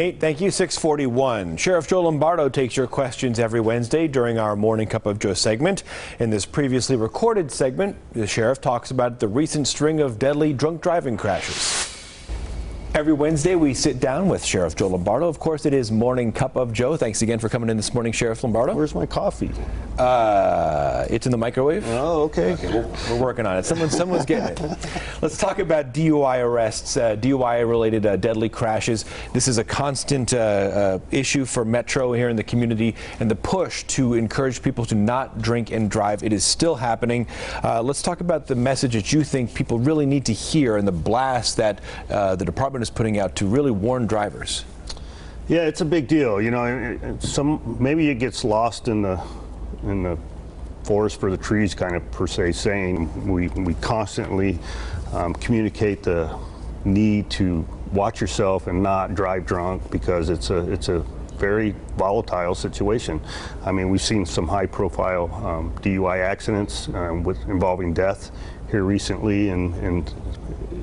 Nate, thank you. 641. Sheriff Joe Lombardo takes your questions every Wednesday during our Morning Cup of Joe segment. In this previously recorded segment, the sheriff talks about the recent string of deadly drunk driving crashes. Every Wednesday, we sit down with Sheriff Joe Lombardo. Of course, it is Morning Cup of Joe. Thanks again for coming in this morning, Sheriff Lombardo. Where's my coffee? It's in the microwave. Oh, okay. We're working on it. Someone's getting it. Let's talk about DUI arrests, DUI-related deadly crashes. This is a constant issue for Metro here in the community, and the push to encourage people to not drink and drive. It is still happening. Let's talk about the message that you think people really need to hear and the blast that the department is putting out to really warn drivers. Yeah, it's a big deal. You know, maybe it gets lost in the forest for the trees, kind of per se, saying we constantly communicate the need to watch yourself and not drive drunk, because it's a very volatile situation. I mean, we've seen some high-profile DUI accidents involving death here recently, and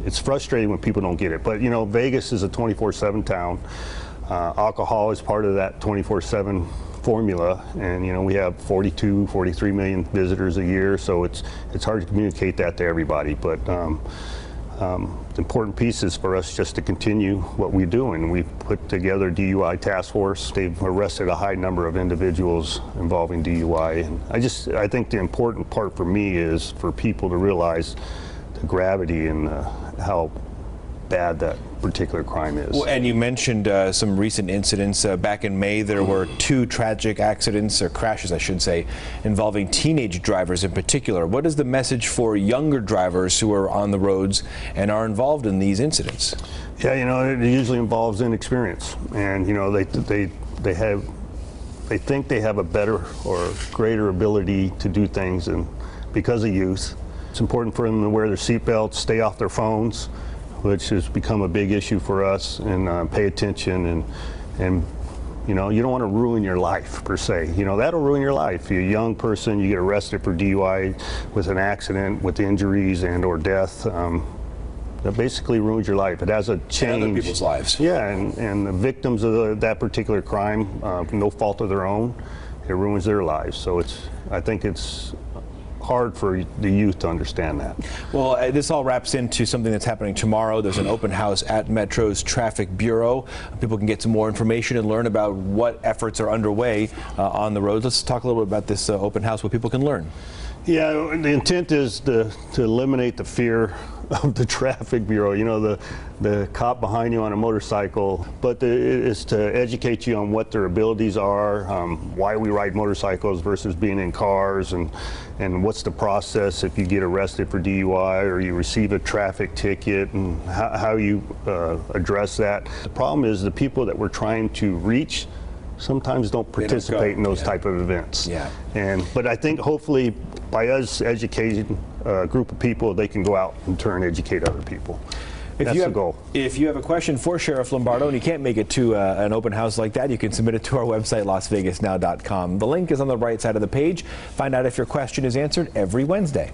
it's frustrating when people don't get it. But you know, Vegas is a 24/7 town. Alcohol is part of that 24/7 formula, and you know, we have 43 million visitors a year, so it's hard to communicate that to everybody. But the important piece is for us just to continue what we do, and we've put together a DUI task force. They've arrested a high number of individuals involving DUI, and I think the important part for me is for people to realize the gravity and how bad that particular crime is. Well, and you mentioned some recent incidents. Back in May, there were 2 tragic accidents, or crashes I should say, involving teenage drivers in particular. What is the message for younger drivers who are on the roads and are involved in these incidents? Yeah, you know, it usually involves inexperience, and you know, they think they have a better or greater ability to do things, and because of youth, it's important for them to wear their seatbelts, stay off their phones, which has become a big issue for us, and pay attention, and you know, you don't want to ruin your life per se. You know, that'll ruin your life. If you're a young person, you get arrested for DUI with an accident, with injuries and or death, that basically ruins your life. It has a change. Other people's lives. Yeah, and the victims of that particular crime, no fault of their own, it ruins their lives. So I think it's hard for the youth to understand that. Well, this all wraps into something that's happening tomorrow. There's an open house at Metro's Traffic Bureau. People can get some more information and learn about what efforts are underway on the roads. Let's talk a little bit about this open house, what people can learn. Yeah, the intent is to eliminate the fear of the Traffic Bureau. You know, the cop behind you on a motorcycle, but it's to educate you on what their abilities are, why we ride motorcycles versus being in cars, and what's the process if you get arrested for DUI or you receive a traffic ticket, and how you address that. The problem is the people that we're trying to reach sometimes don't participate in those type of events. Yeah. But I think hopefully by us educating a group of people, they can go out and turn educate other people. That's the goal. If you have a question for Sheriff Lombardo and you can't make it to an open house like that, you can submit it to our website, LasVegasNow.com. The link is on the right side of the page. Find out if your question is answered every Wednesday.